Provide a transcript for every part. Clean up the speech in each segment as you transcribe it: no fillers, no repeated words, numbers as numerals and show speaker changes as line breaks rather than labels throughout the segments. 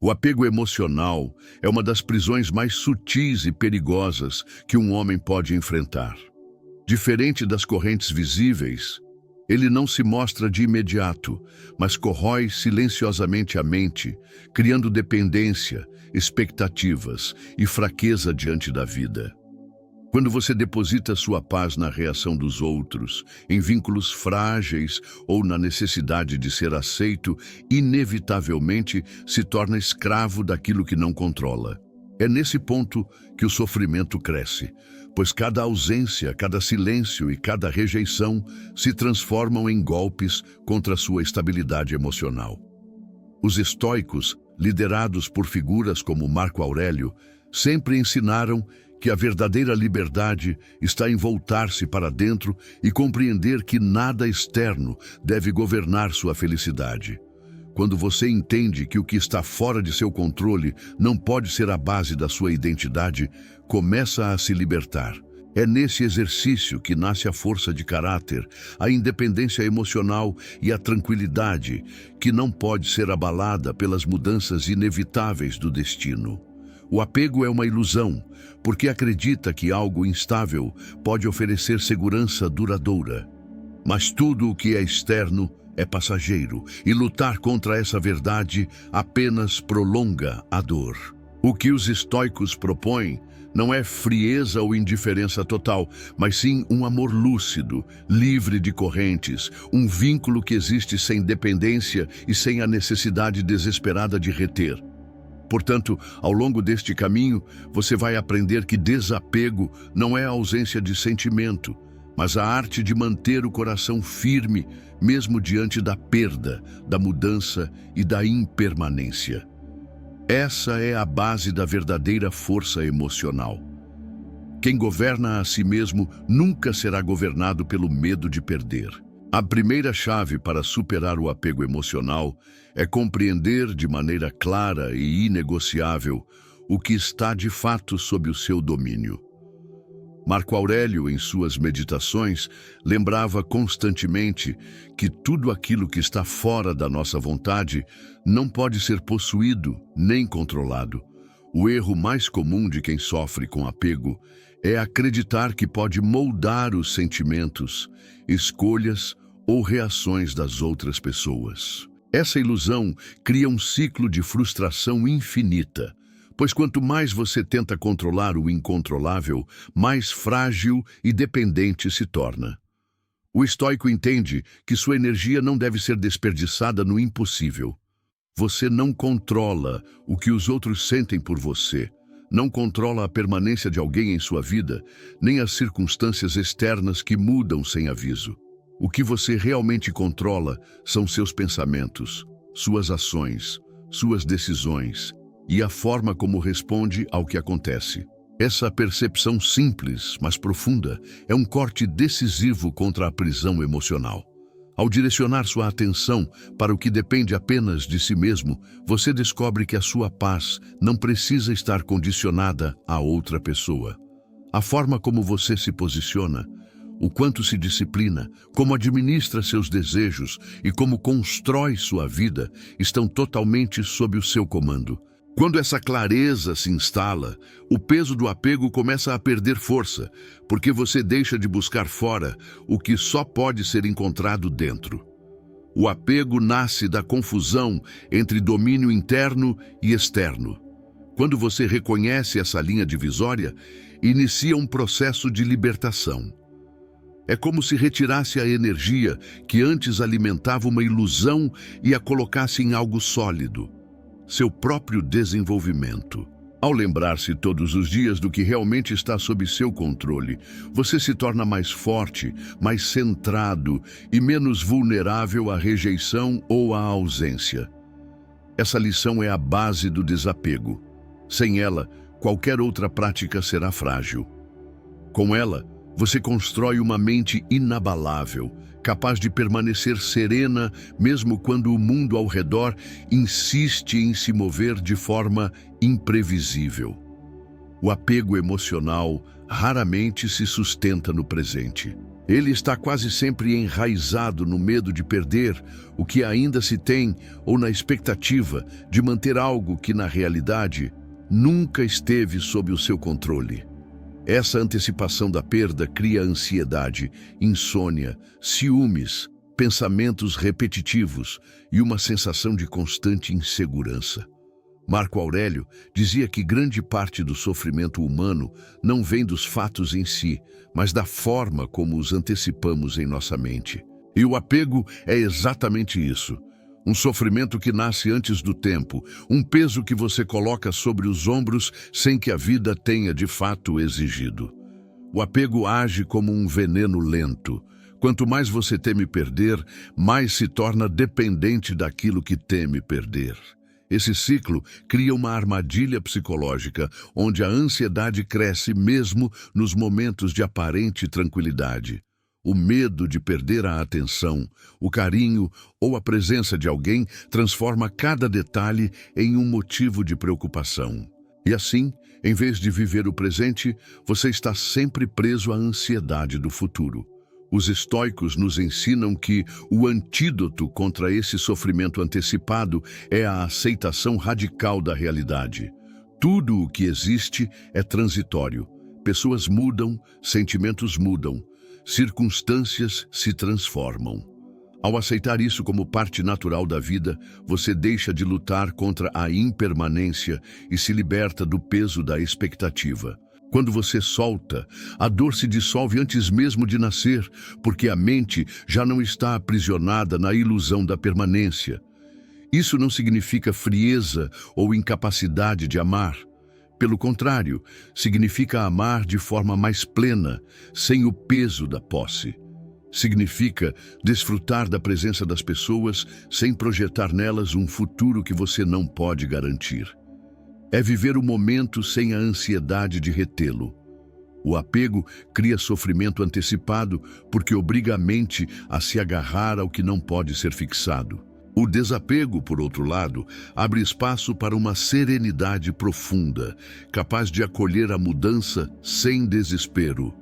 O apego emocional é uma das prisões mais sutis e perigosas que um homem pode enfrentar. Diferente das correntes visíveis, ele não se mostra de imediato, mas corrói silenciosamente a mente, criando dependência, expectativas e fraqueza diante da vida. Quando você deposita sua paz na reação dos outros, em vínculos frágeis ou na necessidade de ser aceito, inevitavelmente se torna escravo daquilo que não controla. É nesse ponto que o sofrimento cresce, pois cada ausência, cada silêncio e cada rejeição se transformam em golpes contra sua estabilidade emocional. Os estoicos, liderados por figuras como Marco Aurélio, sempre ensinaram que a verdadeira liberdade está em voltar-se para dentro e compreender que nada externo deve governar sua felicidade. Quando você entende que o que está fora de seu controle não pode ser a base da sua identidade, começa a se libertar. É nesse exercício que nasce a força de caráter, a independência emocional e a tranquilidade, que não pode ser abalada pelas mudanças inevitáveis do destino. O apego é uma ilusão, porque acredita que algo instável pode oferecer segurança duradoura. Mas tudo o que é externo é passageiro, e lutar contra essa verdade apenas prolonga a dor. O que os estoicos propõem não é frieza ou indiferença total, mas sim um amor lúcido, livre de correntes, um vínculo que existe sem dependência e sem a necessidade desesperada de reter. Portanto, ao longo deste caminho, você vai aprender que desapego não é a ausência de sentimento, mas a arte de manter o coração firme, mesmo diante da perda, da mudança e da impermanência. Essa é a base da verdadeira força emocional. Quem governa a si mesmo nunca será governado pelo medo de perder. A primeira chave para superar o apego emocional é compreender de maneira clara e inegociável o que está de fato sob o seu domínio. Marco Aurélio, em suas meditações, lembrava constantemente que tudo aquilo que está fora da nossa vontade não pode ser possuído nem controlado. O erro mais comum de quem sofre com apego é acreditar que pode moldar os sentimentos, escolhas ou reações das outras pessoas. Essa ilusão cria um ciclo de frustração infinita, pois quanto mais você tenta controlar o incontrolável, mais frágil e dependente se torna. O estoico entende que sua energia não deve ser desperdiçada no impossível. Você não controla o que os outros sentem por você, não controla a permanência de alguém em sua vida, nem as circunstâncias externas que mudam sem aviso. O que você realmente controla são seus pensamentos, suas ações, suas decisões e a forma como responde ao que acontece. Essa percepção simples, mas profunda, é um corte decisivo contra a prisão emocional. Ao direcionar sua atenção para o que depende apenas de si mesmo, você descobre que a sua paz não precisa estar condicionada a outra pessoa. A forma como você se posiciona, o quanto se disciplina, como administra seus desejos e como constrói sua vida estão totalmente sob o seu comando. Quando essa clareza se instala, o peso do apego começa a perder força, porque você deixa de buscar fora o que só pode ser encontrado dentro. O apego nasce da confusão entre domínio interno e externo. Quando você reconhece essa linha divisória, inicia um processo de libertação. É como se retirasse a energia que antes alimentava uma ilusão e a colocasse em algo sólido, seu próprio desenvolvimento. Ao lembrar-se todos os dias do que realmente está sob seu controle, você se torna mais forte, mais centrado e menos vulnerável à rejeição ou à ausência. Essa lição é a base do desapego. Sem ela, qualquer outra prática será frágil. Com ela, você constrói uma mente inabalável, capaz de permanecer serena mesmo quando o mundo ao redor insiste em se mover de forma imprevisível. O apego emocional raramente se sustenta no presente. Ele está quase sempre enraizado no medo de perder o que ainda se tem ou na expectativa de manter algo que, na realidade, nunca esteve sob o seu controle. Essa antecipação da perda cria ansiedade, insônia, ciúmes, pensamentos repetitivos e uma sensação de constante insegurança. Marco Aurélio dizia que grande parte do sofrimento humano não vem dos fatos em si, mas da forma como os antecipamos em nossa mente. E o apego é exatamente isso. Um sofrimento que nasce antes do tempo, um peso que você coloca sobre os ombros sem que a vida tenha de fato exigido. O apego age como um veneno lento. Quanto mais você teme perder, mais se torna dependente daquilo que teme perder. Esse ciclo cria uma armadilha psicológica, onde a ansiedade cresce mesmo nos momentos de aparente tranquilidade. O medo de perder a atenção, o carinho ou a presença de alguém transforma cada detalhe em um motivo de preocupação. E assim, em vez de viver o presente, você está sempre preso à ansiedade do futuro. Os estoicos nos ensinam que o antídoto contra esse sofrimento antecipado é a aceitação radical da realidade. Tudo o que existe é transitório. Pessoas mudam, sentimentos mudam, circunstâncias se transformam. Ao aceitar isso como parte natural da vida, você deixa de lutar contra a impermanência e se liberta do peso da expectativa. Quando você solta, a dor se dissolve antes mesmo de nascer, porque a mente já não está aprisionada na ilusão da permanência. Isso não significa frieza ou incapacidade de amar. Pelo contrário, significa amar de forma mais plena, sem o peso da posse. Significa desfrutar da presença das pessoas sem projetar nelas um futuro que você não pode garantir. É viver o momento sem a ansiedade de retê-lo. O apego cria sofrimento antecipado porque obriga a mente a se agarrar ao que não pode ser fixado. O desapego, por outro lado, abre espaço para uma serenidade profunda, capaz de acolher a mudança sem desespero.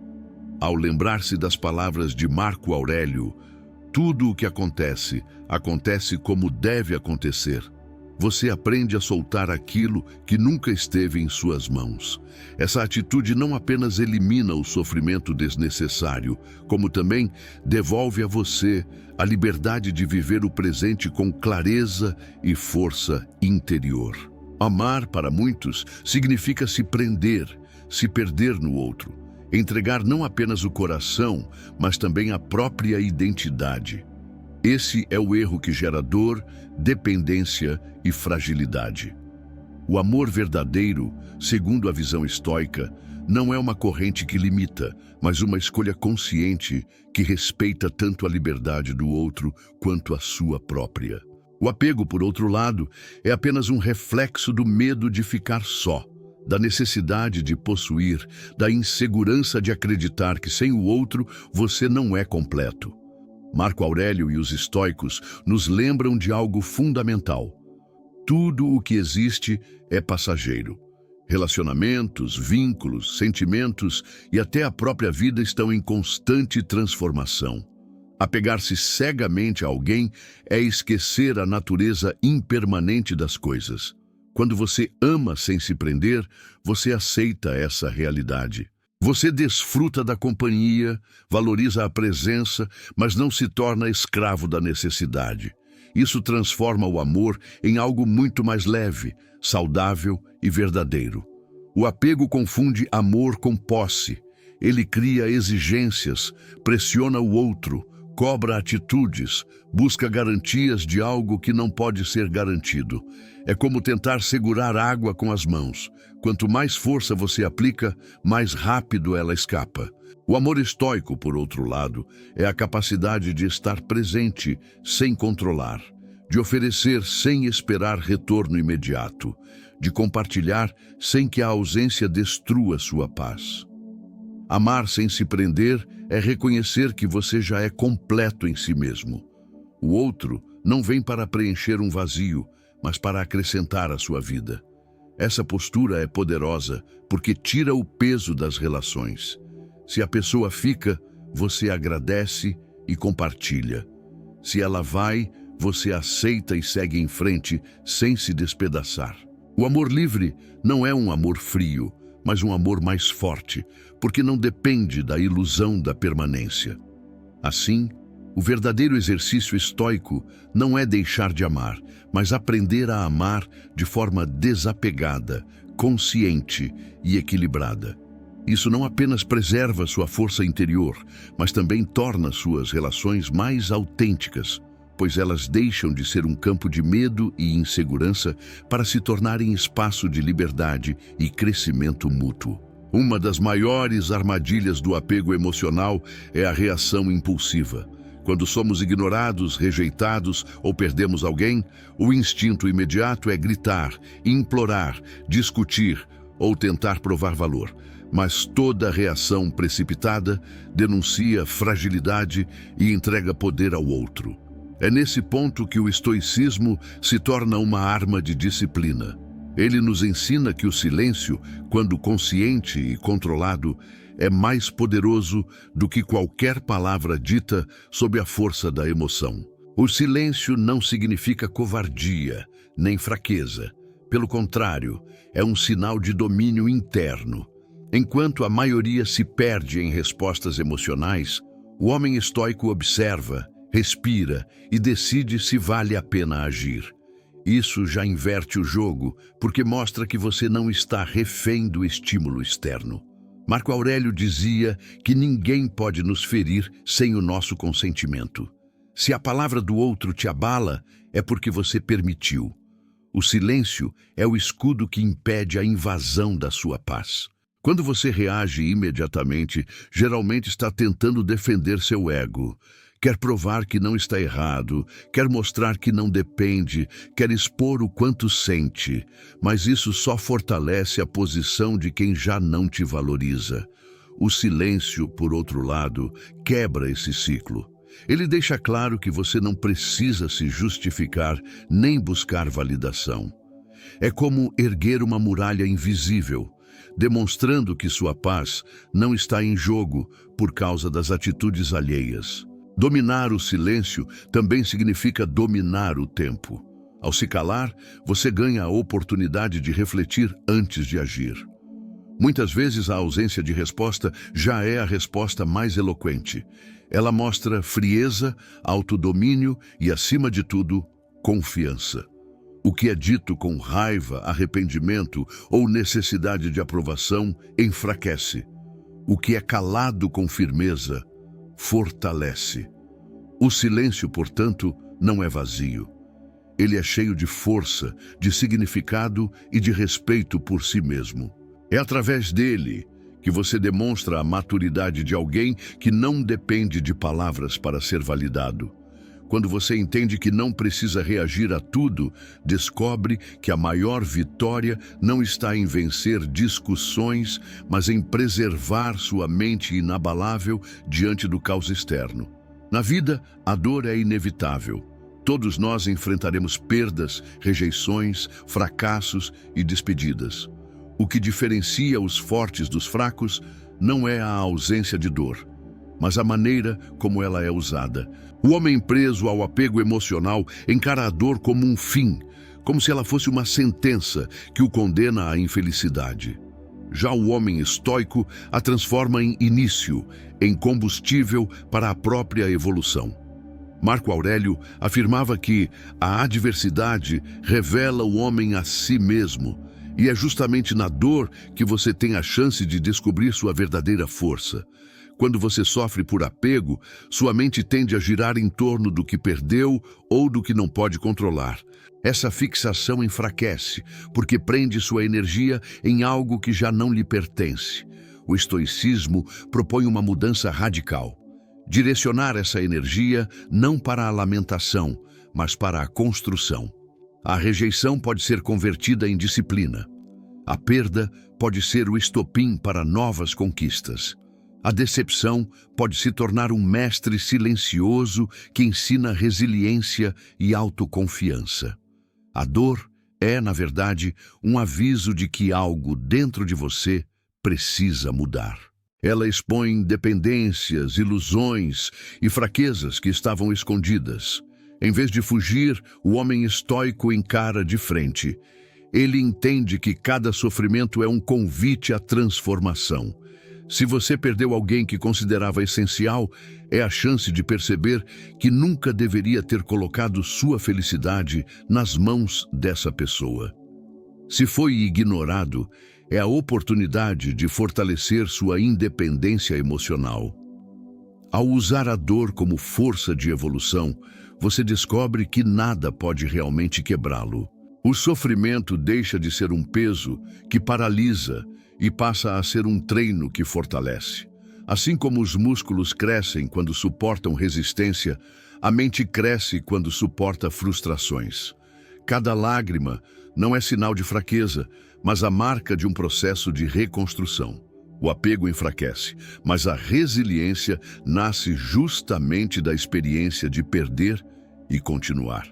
Ao lembrar-se das palavras de Marco Aurélio, tudo o que acontece, acontece como deve acontecer. Você aprende a soltar aquilo que nunca esteve em suas mãos. Essa atitude não apenas elimina o sofrimento desnecessário, como também devolve a você a liberdade de viver o presente com clareza e força interior. Amar, para muitos, significa se prender, se perder no outro, entregar não apenas o coração, mas também a própria identidade. Esse é o erro que gera dor, dependência e fragilidade. O amor verdadeiro, segundo a visão estoica, não é uma corrente que limita, mas uma escolha consciente que respeita tanto a liberdade do outro quanto a sua própria. O apego, por outro lado, é apenas um reflexo do medo de ficar só, da necessidade de possuir, da insegurança de acreditar que sem o outro você não é completo. Marco Aurélio e os estoicos nos lembram de algo fundamental. Tudo o que existe é passageiro. Relacionamentos, vínculos, sentimentos e até a própria vida estão em constante transformação. Apegar-se cegamente a alguém é esquecer a natureza impermanente das coisas. Quando você ama sem se prender, você aceita essa realidade. Você desfruta da companhia, valoriza a presença, mas não se torna escravo da necessidade. Isso transforma o amor em algo muito mais leve, saudável e verdadeiro. O apego confunde amor com posse. Ele cria exigências, pressiona o outro, cobra atitudes, busca garantias de algo que não pode ser garantido. É como tentar segurar água com as mãos. Quanto mais força você aplica, mais rápido ela escapa. O amor estoico, por outro lado, é a capacidade de estar presente sem controlar, de oferecer sem esperar retorno imediato, de compartilhar sem que a ausência destrua sua paz. Amar sem se prender é reconhecer que você já é completo em si mesmo. O outro não vem para preencher um vazio, mas para acrescentar à sua vida. Essa postura é poderosa porque tira o peso das relações. Se a pessoa fica, você agradece e compartilha. Se ela vai, você aceita e segue em frente sem se despedaçar. O amor livre não é um amor frio, mas um amor mais forte, porque não depende da ilusão da permanência. Assim, o verdadeiro exercício estoico não é deixar de amar, mas aprender a amar de forma desapegada, consciente e equilibrada. Isso não apenas preserva sua força interior, mas também torna suas relações mais autênticas, pois elas deixam de ser um campo de medo e insegurança para se tornarem espaço de liberdade e crescimento mútuo. Uma das maiores armadilhas do apego emocional é a reação impulsiva. Quando somos ignorados, rejeitados ou perdemos alguém, o instinto imediato é gritar, implorar, discutir ou tentar provar valor. Mas toda reação precipitada denuncia fragilidade e entrega poder ao outro. É nesse ponto que o estoicismo se torna uma arma de disciplina. Ele nos ensina que o silêncio, quando consciente e controlado, é mais poderoso do que qualquer palavra dita sob a força da emoção. O silêncio não significa covardia, nem fraqueza. Pelo contrário, é um sinal de domínio interno. Enquanto a maioria se perde em respostas emocionais, o homem estoico observa, respira e decide se vale a pena agir. Isso já inverte o jogo, porque mostra que você não está refém do estímulo externo. Marco Aurélio dizia que ninguém pode nos ferir sem o nosso consentimento. Se a palavra do outro te abala, é porque você permitiu. O silêncio é o escudo que impede a invasão da sua paz. Quando você reage imediatamente, geralmente está tentando defender seu ego. Quer provar que não está errado, quer mostrar que não depende, quer expor o quanto sente, mas isso só fortalece a posição de quem já não te valoriza. O silêncio, por outro lado, quebra esse ciclo. Ele deixa claro que você não precisa se justificar nem buscar validação. É como erguer uma muralha invisível, demonstrando que sua paz não está em jogo por causa das atitudes alheias. Dominar o silêncio também significa dominar o tempo. Ao se calar, você ganha a oportunidade de refletir antes de agir. Muitas vezes a ausência de resposta já é a resposta mais eloquente. Ela mostra frieza, autodomínio e, acima de tudo, confiança. O que é dito com raiva, arrependimento ou necessidade de aprovação enfraquece. O que é calado com firmeza fortalece. O silêncio, portanto, não é vazio. Ele é cheio de força, de significado e de respeito por si mesmo. É através dele que você demonstra a maturidade de alguém que não depende de palavras para ser validado. Quando você entende que não precisa reagir a tudo, descobre que a maior vitória não está em vencer discussões, mas em preservar sua mente inabalável diante do caos externo. Na vida, a dor é inevitável. Todos nós enfrentaremos perdas, rejeições, fracassos e despedidas. O que diferencia os fortes dos fracos não é a ausência de dor, mas a maneira como ela é usada. O homem preso ao apego emocional encara a dor como um fim, como se ela fosse uma sentença que o condena à infelicidade. Já o homem estoico a transforma em início, em combustível para a própria evolução. Marco Aurélio afirmava que a adversidade revela o homem a si mesmo, e é justamente na dor que você tem a chance de descobrir sua verdadeira força. Quando você sofre por apego, sua mente tende a girar em torno do que perdeu ou do que não pode controlar. Essa fixação enfraquece, porque prende sua energia em algo que já não lhe pertence. O estoicismo propõe uma mudança radical. Direcionar essa energia não para a lamentação, mas para a construção. A rejeição pode ser convertida em disciplina. A perda pode ser o estopim para novas conquistas. A decepção pode se tornar um mestre silencioso que ensina resiliência e autoconfiança. A dor é, na verdade, um aviso de que algo dentro de você precisa mudar. Ela expõe dependências, ilusões e fraquezas que estavam escondidas. Em vez de fugir, o homem estoico encara de frente. Ele entende que cada sofrimento é um convite à transformação. Se você perdeu alguém que considerava essencial, é a chance de perceber que nunca deveria ter colocado sua felicidade nas mãos dessa pessoa. Se foi ignorado, é a oportunidade de fortalecer sua independência emocional. Ao usar a dor como força de evolução, você descobre que nada pode realmente quebrá-lo. O sofrimento deixa de ser um peso que paralisa e passa a ser um treino que fortalece. Assim como os músculos crescem quando suportam resistência, a mente cresce quando suporta frustrações. Cada lágrima não é sinal de fraqueza, mas a marca de um processo de reconstrução. O apego enfraquece, mas a resiliência nasce justamente da experiência de perder e continuar.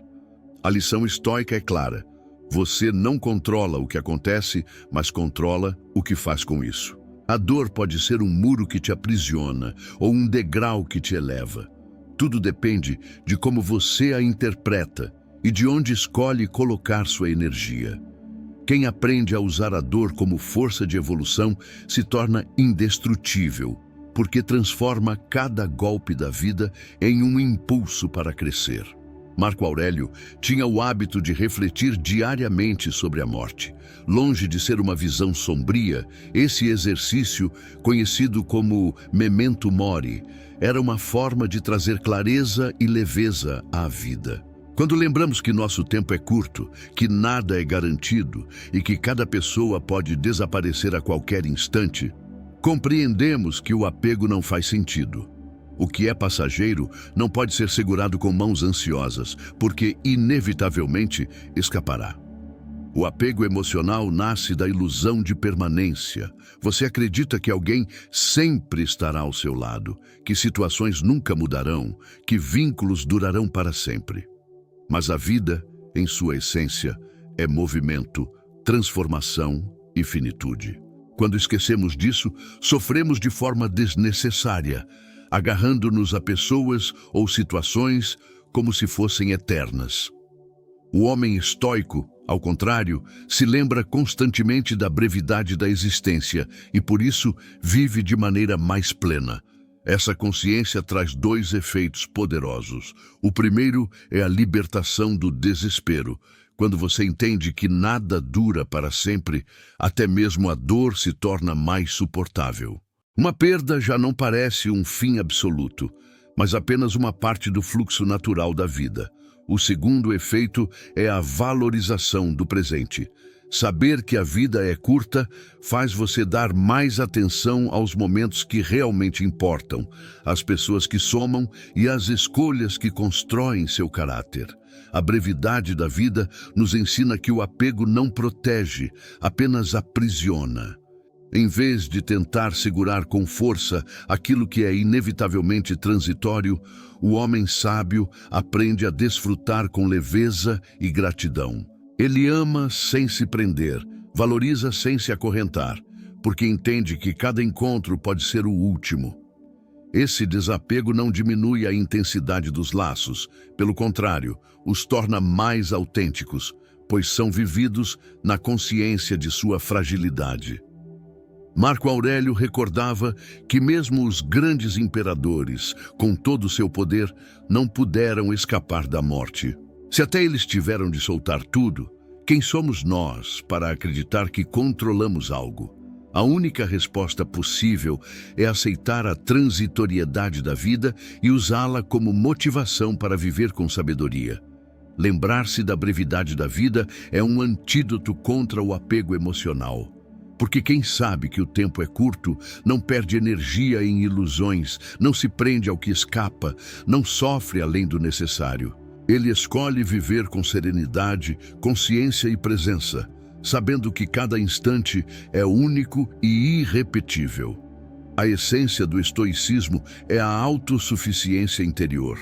A lição estoica é clara. Você não controla o que acontece, mas controla o que faz com isso. A dor pode ser um muro que te aprisiona ou um degrau que te eleva. Tudo depende de como você a interpreta e de onde escolhe colocar sua energia. Quem aprende a usar a dor como força de evolução se torna indestrutível, porque transforma cada golpe da vida em um impulso para crescer. Marco Aurélio tinha o hábito de refletir diariamente sobre a morte. Longe de ser uma visão sombria, esse exercício, conhecido como memento mori, era uma forma de trazer clareza e leveza à vida. Quando lembramos que nosso tempo é curto, que nada é garantido e que cada pessoa pode desaparecer a qualquer instante, compreendemos que o apego não faz sentido. O que é passageiro não pode ser segurado com mãos ansiosas, porque inevitavelmente escapará. O apego emocional nasce da ilusão de permanência. Você acredita que alguém sempre estará ao seu lado, que situações nunca mudarão, que vínculos durarão para sempre. Mas a vida, em sua essência, é movimento, transformação e finitude. Quando esquecemos disso, sofremos de forma desnecessária, agarrando-nos a pessoas ou situações como se fossem eternas. O homem estoico, ao contrário, se lembra constantemente da brevidade da existência e, por isso, vive de maneira mais plena. Essa consciência traz dois efeitos poderosos. O primeiro é a libertação do desespero. Quando você entende que nada dura para sempre, até mesmo a dor se torna mais suportável. Uma perda já não parece um fim absoluto, mas apenas uma parte do fluxo natural da vida. O segundo efeito é a valorização do presente. Saber que a vida é curta faz você dar mais atenção aos momentos que realmente importam, às pessoas que somam e às escolhas que constroem seu caráter. A brevidade da vida nos ensina que o apego não protege, apenas aprisiona. Em vez de tentar segurar com força aquilo que é inevitavelmente transitório, o homem sábio aprende a desfrutar com leveza e gratidão. Ele ama sem se prender, valoriza sem se acorrentar, porque entende que cada encontro pode ser o último. Esse desapego não diminui a intensidade dos laços, pelo contrário, os torna mais autênticos, pois são vividos na consciência de sua fragilidade. Marco Aurélio recordava que mesmo os grandes imperadores, com todo o seu poder, não puderam escapar da morte. Se até eles tiveram de soltar tudo, quem somos nós para acreditar que controlamos algo? A única resposta possível é aceitar a transitoriedade da vida e usá-la como motivação para viver com sabedoria. Lembrar-se da brevidade da vida é um antídoto contra o apego emocional. Porque quem sabe que o tempo é curto, não perde energia em ilusões, não se prende ao que escapa, não sofre além do necessário. Ele escolhe viver com serenidade, consciência e presença, sabendo que cada instante é único e irrepetível. A essência do estoicismo é a autossuficiência interior.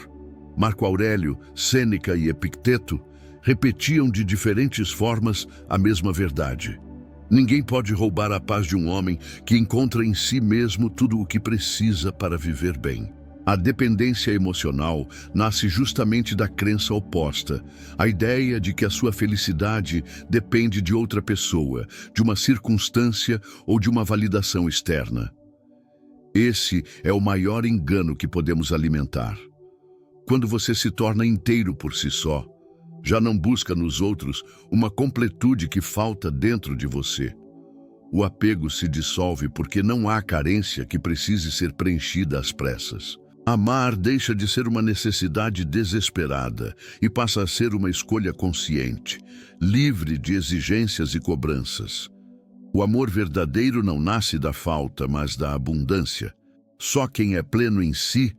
Marco Aurélio, Sêneca e Epicteto repetiam de diferentes formas a mesma verdade. Ninguém pode roubar a paz de um homem que encontra em si mesmo tudo o que precisa para viver bem. A dependência emocional nasce justamente da crença oposta, a ideia de que a sua felicidade depende de outra pessoa, de uma circunstância ou de uma validação externa. Esse é o maior engano que podemos alimentar. Quando você se torna inteiro por si só, já não busca nos outros uma completude que falta dentro de você. O apego se dissolve porque não há carência que precise ser preenchida às pressas. Amar deixa de ser uma necessidade desesperada e passa a ser uma escolha consciente, livre de exigências e cobranças. O amor verdadeiro não nasce da falta, mas da abundância. Só quem é pleno em si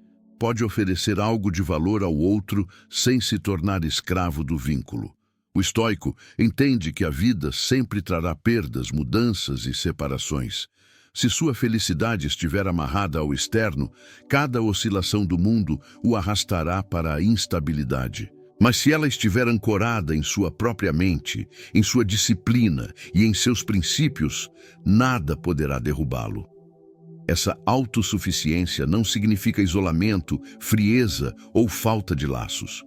pode oferecer algo de valor ao outro sem se tornar escravo do vínculo. O estoico entende que a vida sempre trará perdas, mudanças e separações. Se sua felicidade estiver amarrada ao externo, cada oscilação do mundo o arrastará para a instabilidade. Mas se ela estiver ancorada em sua própria mente, em sua disciplina e em seus princípios, nada poderá derrubá-lo. Essa autossuficiência não significa isolamento, frieza ou falta de laços,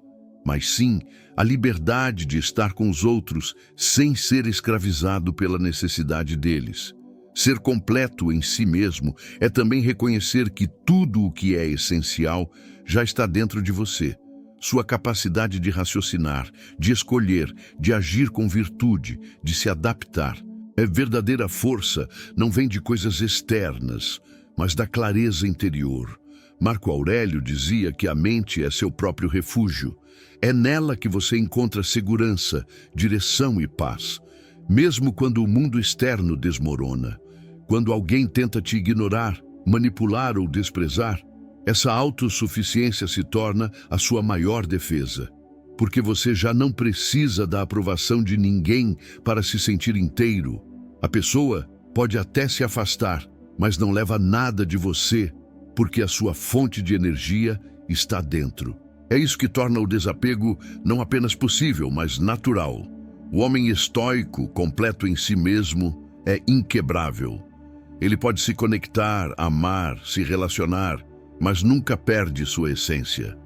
mas sim a liberdade de estar com os outros sem ser escravizado pela necessidade deles. Ser completo em si mesmo é também reconhecer que tudo o que é essencial já está dentro de você. Sua capacidade de raciocinar, de escolher, de agir com virtude, de se adaptar. A verdadeira força não vem de coisas externas, mas da clareza interior. Marco Aurélio dizia que a mente é seu próprio refúgio. É nela que você encontra segurança, direção e paz, mesmo quando o mundo externo desmorona. Quando alguém tenta te ignorar, manipular ou desprezar, essa autossuficiência se torna a sua maior defesa, porque você já não precisa da aprovação de ninguém para se sentir inteiro. A pessoa pode até se afastar, mas não leva nada de você, porque a sua fonte de energia está dentro. É isso que torna o desapego não apenas possível, mas natural. O homem estoico, completo em si mesmo, é inquebrável. Ele pode se conectar, amar, se relacionar, mas nunca perde sua essência.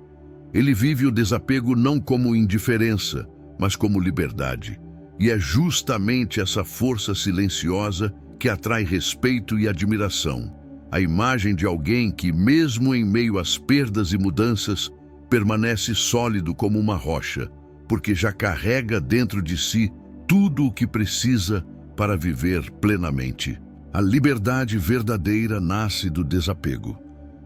Ele vive o desapego não como indiferença, mas como liberdade. E é justamente essa força silenciosa que atrai respeito e admiração. A imagem de alguém que, mesmo em meio às perdas e mudanças, permanece sólido como uma rocha, porque já carrega dentro de si tudo o que precisa para viver plenamente. A liberdade verdadeira nasce do desapego.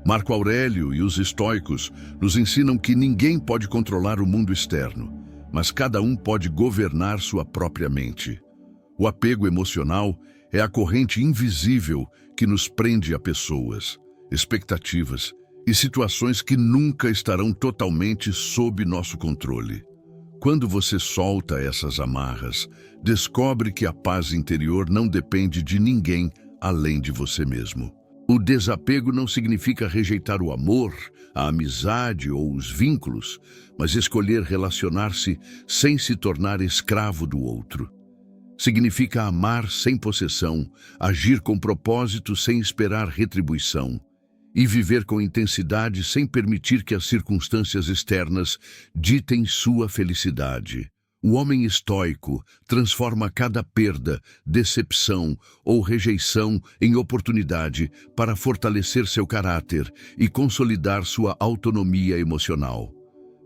Marco Aurélio e os estoicos nos ensinam que ninguém pode controlar o mundo externo, mas cada um pode governar sua própria mente. O apego emocional é a corrente invisível que nos prende a pessoas, expectativas e situações que nunca estarão totalmente sob nosso controle. Quando você solta essas amarras, descobre que a paz interior não depende de ninguém além de você mesmo. O desapego não significa rejeitar o amor, a amizade ou os vínculos, mas escolher relacionar-se sem se tornar escravo do outro. Significa amar sem possessão, agir com propósito sem esperar retribuição e viver com intensidade sem permitir que as circunstâncias externas ditem sua felicidade. O homem estoico transforma cada perda, decepção ou rejeição em oportunidade para fortalecer seu caráter e consolidar sua autonomia emocional.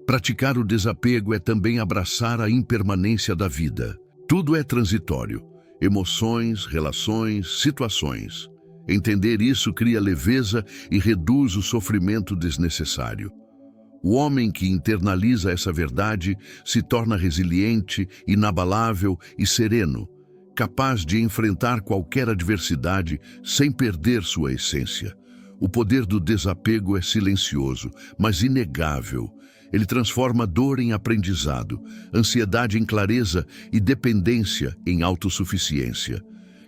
Praticar o desapego é também abraçar a impermanência da vida. Tudo é transitório: emoções, relações, situações. Entender isso cria leveza e reduz o sofrimento desnecessário. O homem que internaliza essa verdade se torna resiliente, inabalável e sereno, capaz de enfrentar qualquer adversidade sem perder sua essência. O poder do desapego é silencioso, mas inegável. Ele transforma dor em aprendizado, ansiedade em clareza e dependência em autossuficiência.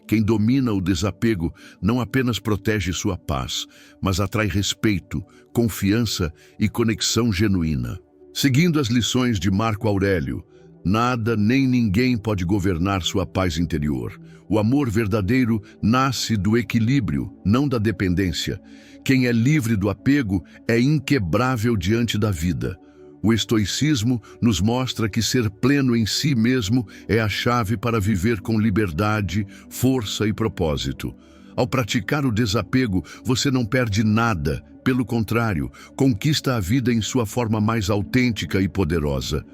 Quem domina o desapego não apenas protege sua paz, mas atrai respeito, confiança e conexão genuína. Seguindo as lições de Marco Aurélio, Nada nem ninguém pode governar sua paz interior. O amor verdadeiro nasce do equilíbrio, não da dependência. Quem é livre do apego é inquebrável diante da vida. O estoicismo nos mostra que ser pleno em si mesmo é a chave para viver com liberdade, força e propósito. Ao praticar o desapego, você não perde nada. Pelo contrário, conquista a vida em sua forma mais autêntica e poderosa.